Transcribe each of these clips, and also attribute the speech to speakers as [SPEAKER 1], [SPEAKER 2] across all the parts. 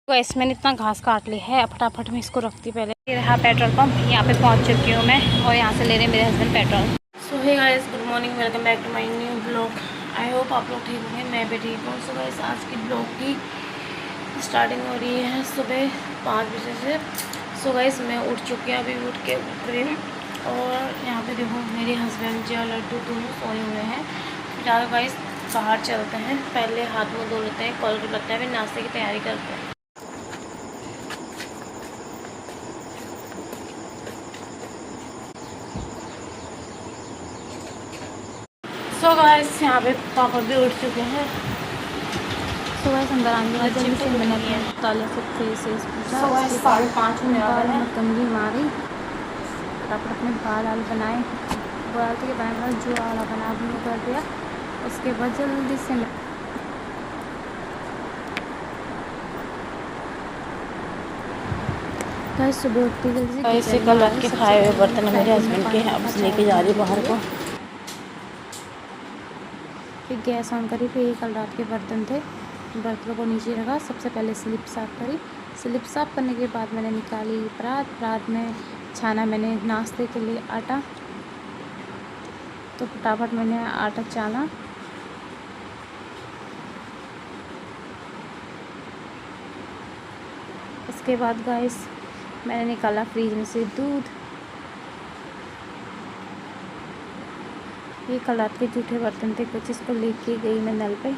[SPEAKER 1] Gas मैंने इतना घास काट ली है, फटाफट में इसको रखती पहले। ये रहा पेट्रोल पंप, यहाँ पे पहुँच चुकी हूँ मैं और यहाँ से ले रहे हैं मेरे husband petrol. So hey guys, good morning, welcome back to my new blog. I hope आप लोग ठीक होंगे, मैं भी ठीक हूँ। सो गाइस, आज की ब्लॉग की स्टार्टिंग हो रही है सुबह 5 बजे से। सो गाइस, मैं उठ चुकी हूँ, अभी उठ के रही हूँ और यहाँ पे देखो मेरे हस्बैंड जी और लड्डू दोनों सोए हुए हैं। फिलहाल गाइस बाहर चलते हैं, पहले हाथ मुँह धो लेते हैं, कॉल कर लेते हैं, फिर नाश्ते की तैयारी करते हैं। सो गाइस, यहाँ पे पापा भी उठ चुके हैं। सो गाइस, अंदर आने के बाद जल्दी से मैंने अपने ताले से फेस पूछा। 5:30 होने वाला है, कंघी मारी, फटाफट अपने बाल बनाए, बाल के बाल जो वाला बना भी कर दिया। उसके बाद जल्दी से गाइस सुबह उठती जल्दी से कल रात के खाए हुए बर्तन है मेरे हस्बैंड के, अब लेके जा रही बाहर को। फिर गैस ऑन करी, फिर ये कल रात के बर्तन थे, बर्तनों को नीचे रखा। सबसे पहले स्लिप साफ़ करी, स्लिप साफ़ करने के बाद मैंने निकाली परात में छाना मैंने नाश्ते के लिए आटा, तो फटाफट मैंने आटा छाना। उसके बाद गाइस मैंने निकाला फ्रीज में से दूध। ये कल रात के जूठे बर्तन थे कुछ, इसको लेके गई मैं नल पे।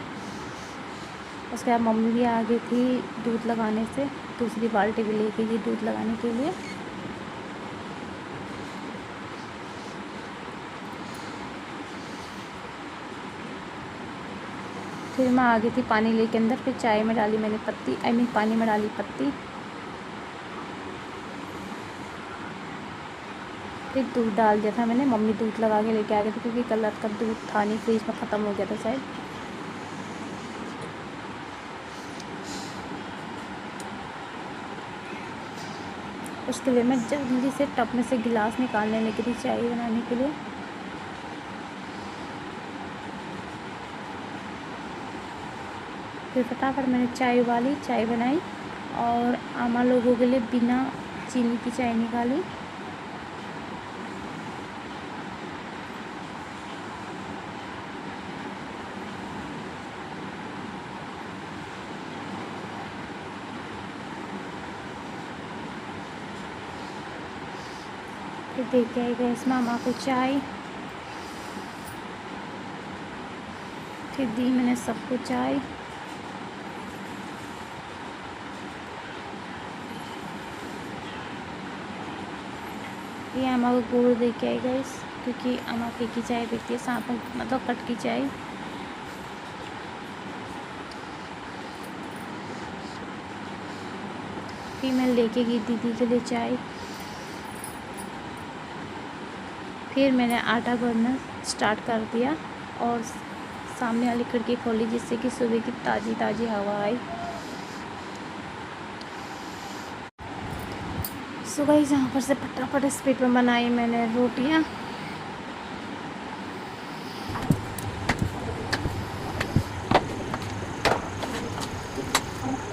[SPEAKER 1] उसके बाद मम्मी भी आ गई थी दूध लगाने से, दूसरी बाल्टी भी लेके गई दूध लगाने के लिए। फिर मैं आ गई थी पानी लेके अंदर, फिर चाय में डाली मैंने पत्ती, पानी में डाली पत्ती, फिर दूध डाल दिया था मैंने। मम्मी दूध लगा के लेके आ गई थी क्योंकि कल रात का दूध था नहीं, फ्रीज में ख़त्म हो गया था शायद। उसके लिए मैं जल्दी से टब में से गिलास निकालने लगी थी चाय बनाने के लिए। फिर फटाफट मैंने चाय उबाली, चाय बनाई और आमा लोगों के लिए बिना चीनी की चाय निकाली। फिर दे के आई गैस मामा को चाय, फिर दी मैंने सबको चाय। ये अम्मा को गुड़ दे के आई गैस, क्योंकि अम्मा फीकी चाय पीती है, सांप मतलब कट की चाय। फिर मैं लेके गई दीदी के लिए चाय। फिर मैंने आटा गूंदना स्टार्ट कर दिया और सामने वाली खिड़की खोली जिससे कि सुबह की ताज़ी ताज़ी हवा आई। सुबह ही जहाँ पर से फटाफट स्पीड में बनाई मैंने रोटियाँ।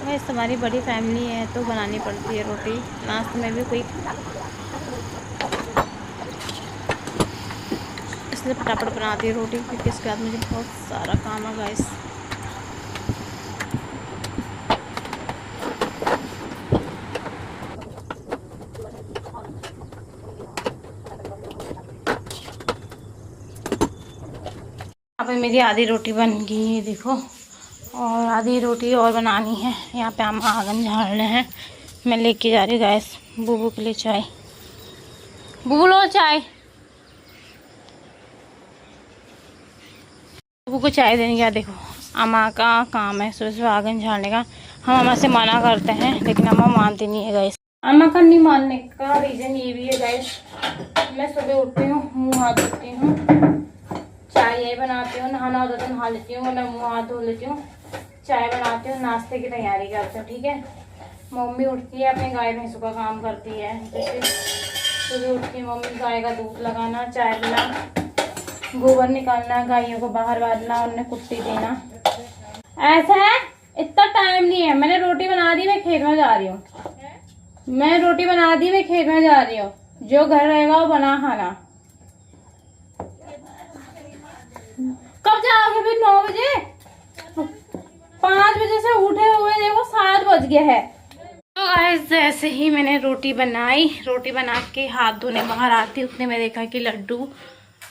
[SPEAKER 1] वैसे हमारी बड़ी फैमिली है तो बनानी पड़ती है रोटी, नाश्ते में भी कोई, इसलिए फटाफट बनाती है रोटी, क्योंकि इसके बाद मुझे बहुत सारा काम है गाइस। यहाँ पे मेरी आधी रोटी बन गई है देखो, और आधी रोटी और बनानी है। यहाँ पे हम आंगन झाड़ रहे हैं, मैं लेके जा रही हूँ गैस बूबू के लिए चाय। बूबू लो चाय, बूबू को चाय देने गया। देखो अम्मा का काम है सुबह सुबह आंगन झाड़ने का, हम अम्मा से मना करते हैं लेकिन अम्मा मानती नहीं है गैस। अम्मा का नहीं मानने का रीज़न ये भी है गैस, मैं सुबह उठती हूँ, मुँह हाथ धोती हूँ, चाय यही बनाती हूँ, नहाना होता तो नहा लेती हूँ, वरना मुँह हाथ धो लेती हूँ, चाय बनाती हूँ, नाश्ते की तैयारी करती हूँ, ठीक है। मम्मी उठती है अपने गाय भैंसों का काम करती है, जैसे सुबह उठती है मम्मी गाय का दूध लगाना, चाय बनाना, गोबर निकालना, गायों को बाहर बांधना, उन्हें कुट्टी देना, ऐसा है। इतना टाइम नहीं है। मैंने रोटी बना दी, मैं खेत में जा रही हूँ। मैं रोटी बना दी, मैं खेत में जा रही हूँ। जो घर रहेगा वो बना खाना। कब जाओगे फिर? 9 बजे? 5 बजे से उठे हुए देखो 7 बज गया है। तो गाइस जैसे ही मैंने रोटी बनाई, रोटी बना के हाथ धोने बाहर आती उतने में देखा कि लड्डू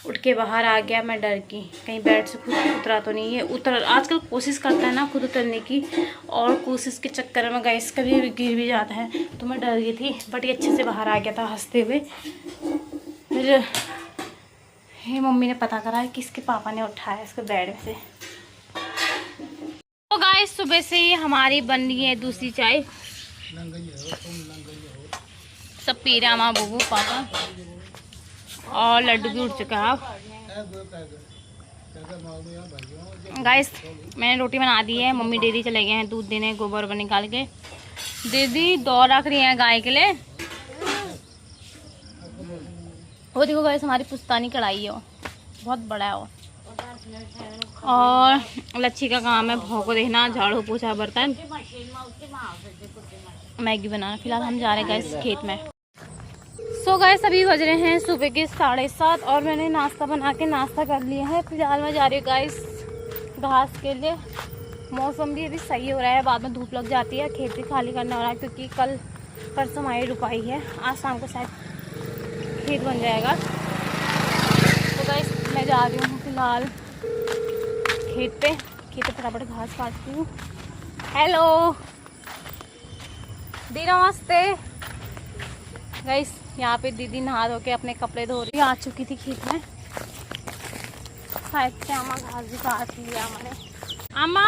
[SPEAKER 1] उठ के बाहर आ गया। मैं डर गई कहीं बेड से खुद उतरा तो नहीं है। उतर आजकल कोशिश करता है ना खुद उतरने की, और कोशिश के चक्कर में गाइस कभी भी गिर भी जाता है। तो मैं डर गई थी, बट ये अच्छे से बाहर आ गया था हंसते हुए। फिर ये मम्मी ने पता करा कि इसके पापा ने उठाया इसको बेड में से। तो गाइस सुबह से ही हमारी बन रही है दूसरी चाय। सब पी रहे माँ, बबू, पापा, और लड्डू भी उठ चुका है। गाइस मैंने रोटी बना दी है। मम्मी डेयरी चले गए हैं दूध देने, गोबर वोबर निकाल के। दीदी दौड़ रख रही है गाय के लिए। वो देखो गाइस हमारी पुश्तैनी कढ़ाई है, वो बहुत बड़ा है वो। और लच्छी का काम है भौ को देखना, झाड़ू पोछा, बर्तन, मैगी बनाना। फिलहाल हम जा रहे हैं गाइस खेत में। सो गाइस अभी बज रहे हैं सुबह के 7:30 और मैंने नाश्ता बना के नाश्ता कर लिया है। फिलहाल मैं जा रही हूँ गाइस घास के लिए। मौसम भी अभी सही हो रहा है, बाद में धूप लग जाती है। खेत भी खाली करना हो रहा है क्योंकि कल परसों हमारी रुपाई है। आज शाम को शायद खेत बन जाएगा। तो गाइस मैं जा रही हूँ फिलहाल खेत पे फटाफट घास काटती हूँ। हेलो दी, नमस्ते। गाइस यहाँ पे दीदी नहा धो के अपने कपड़े धो रही आ चुकी थी खेत में। शायद से अम्मा घास भी काट लिया मैंने। अम्मा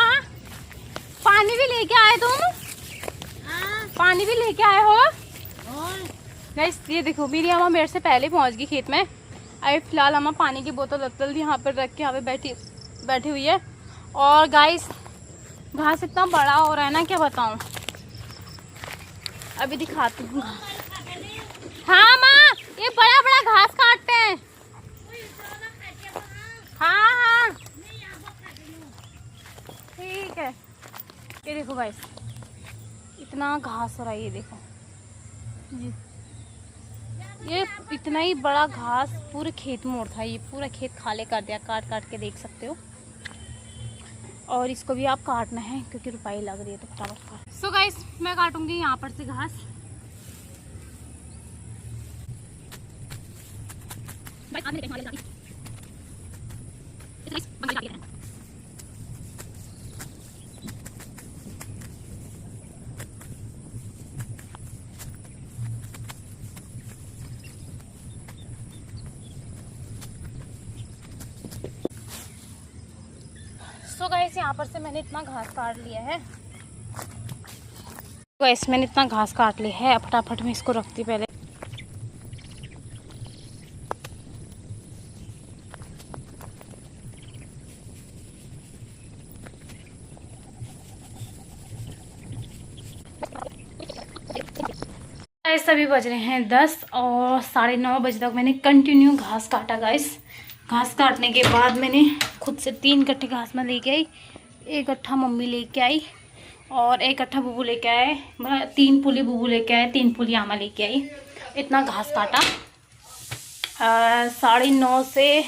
[SPEAKER 1] पानी भी लेके आए तुम? पानी भी लेके आए हो? गाइस ये देखो मेरी अम्मा मेरे से पहले पहुँच गई खेत में। अभी फिलहाल अम्मा पानी की बोतल यहाँ पर रख के यहाँ पे बैठी हुई है। और गाइस घास इतना बड़ा हो रहा है ना, क्या बताऊँ। अभी दिखाती हूँ। हाँ माँ ये बड़ा बड़ा घास काटते हैं। हाँ हाँ ठीक है। ये देखो गाइस इतना घास हो रहा है, ये देखो ये इतना ही बड़ा घास पूरे खेत में उड़ता है। ये पूरा खेत खाली कर दिया, काट के देख सकते हो। और इसको भी आप काटना है क्योंकि रुपाई लग रही है तो फटाफट काट। सो गाइस मैं काटूंगी यहाँ पर से घास। सो गाइस यहाँ पर से मैंने इतना घास काट लिया है। गाइस मैंने इतना घास काट लिया है, फटाफट मैं इसको रखती पहले। गाइस अभी बज रहे हैं 10 और 9:30 बजे तक मैंने कंटिन्यू घास काटा। गाइस घास काटने के बाद मैंने खुद से 3 गट्ठे घास में लेके आई। 1 गट्ठा मम्मी लेके आई और 1 गट्ठा बुबू लेके आए। 3 पुली बुबू लेके आए, 3 पुली आमा लेके आई। इतना घास काटा। 9:30 से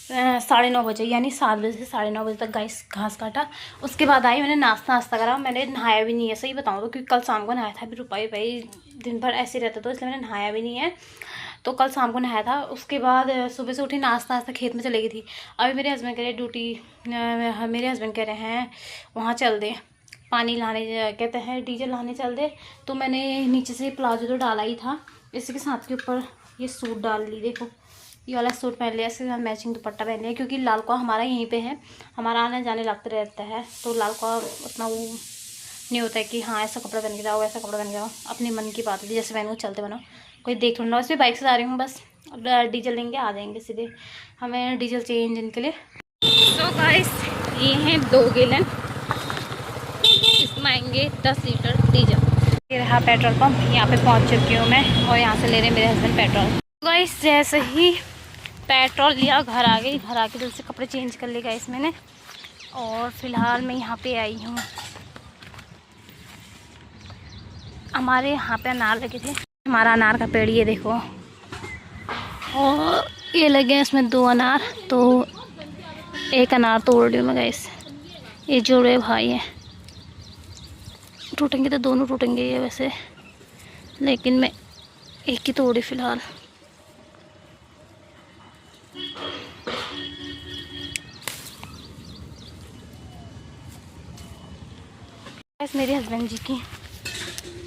[SPEAKER 1] 9:30 बजे यानी 7 बजे से 9:30 बजे तक गाइस घास काटा। उसके बाद आई, मैंने नाश्ता करा। मैंने नहाया भी नहीं है, सही बताऊँ तो, क्योंकि कल शाम को नहाया था। अभी रुपाई भाई दिन भर ऐसे रहता तो इसलिए मैंने नहाया भी नहीं है। तो कल शाम को नहाया था। उसके बाद सुबह से उठी नाश्ता खेत में चली गई थी। अभी मेरे हस्बैंड कह रहे मेरे हस्बैंड कह रहे हैं वहाँ चल दे पानी लाने, कहते हैं डीजल लाने चल दे। तो मैंने नीचे से प्लाजो तो डाला ही था, इसी के साथ के ऊपर ये सूट डाल ली। देखो ये वाला सूट पहन लिया, इसके साथ मैचिंग दुपट्टा पहन लिया। क्योंकि लाल का हमारा यहीं पे है, हमारा आने जाने लगते रहता है। तो लाल का उतना वो नहीं होता है कि हाँ ऐसा कपड़ा पहन के जाओ, ऐसा कपड़ा पहन के जाओ। अपनी मन की बात होती है, जैसे बहन चलते बनो, कोई देख लो ना। वैसे बाइक से जा रही हूँ बस। अब डीजल लेंगे आ जाएंगे सीधे, हमें डीजल चाहिए इंजन के लिए। तो गाइस ये हैं 2 गैलन, इसमें आएंगे 10 लीटर डीजल। ये रहा पेट्रोल पंप, यहाँ पे पहुँच चुकी हूँ मैं और यहाँ से ले रहे हैं मेरे हस्बैंड पेट्रोल। गाइस जैसे ही पेट्रोल लिया घर आ गई। घर आके जल्दी से कपड़े चेंज कर लिए गाइस मैंने। और फिलहाल मैं यहाँ पे आई हूँ हमारे यहाँ पे अनार लगे थे। हमारा अनार का पेड़ ये देखो, और ये लगे हैं इसमें 2 अनार। तो एक अनार तोड़ रही हूँ मैं गाइस। ये जोड़े भाई हैं, टूटेंगे तो दोनों टूटेंगे ये वैसे, लेकिन मैं एक ही तोड़ी फ़िलहाल। मेरे हस्बैंड जी की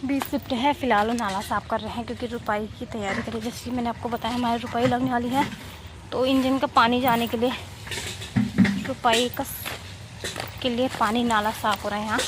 [SPEAKER 1] 20 शिफ्ट है, फ़िलहाल वो नाला साफ़ कर रहे हैं क्योंकि रुपाई की तैयारी करें। जैसे मैंने आपको बताया हमारी रुपाई लगने वाली है, तो इंजन का पानी जाने के लिए रुपाई के लिए पानी नाला साफ़ हो रहा है यहाँ।